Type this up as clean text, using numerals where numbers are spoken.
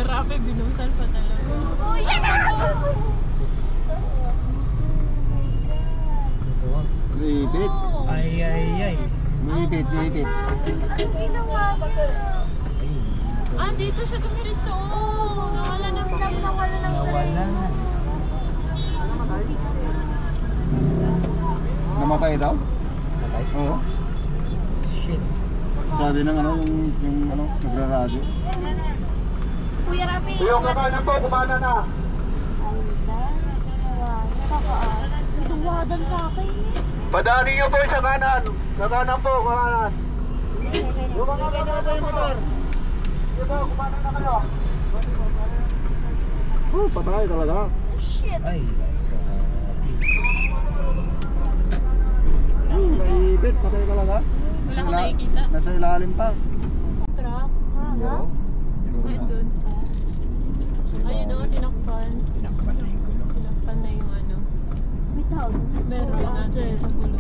Grabe, binusal pa talaga. Uy! Ipit. Ay. Ipit. Anong ginawa niya? Ah, dito siya dumiritso. Oh, nawala ng Nawala. Namatay daw? Patay? Oo. Shit. Sabi ng ano, yung ano, nagra-radio. Kuya Rafi! Yung kakanan po, kumana na. Duwadan sa akin eh. Padaanin niyo po sa kanan. Sa kanan po, kanan. Yung mga kapatid yung motor. Dito, kumana na kayo. Oh, patay talaga. Shit! Ay. Naipit, patay talaga. Wala akong nakikita. Nasa ilalim pa. Truck. Hala? Ay, doon pa. Ayun o, tinakpan. Tinakpan na yung gulo. Tinakpan na yung ano. May tao doon. Meron natin sa gulo.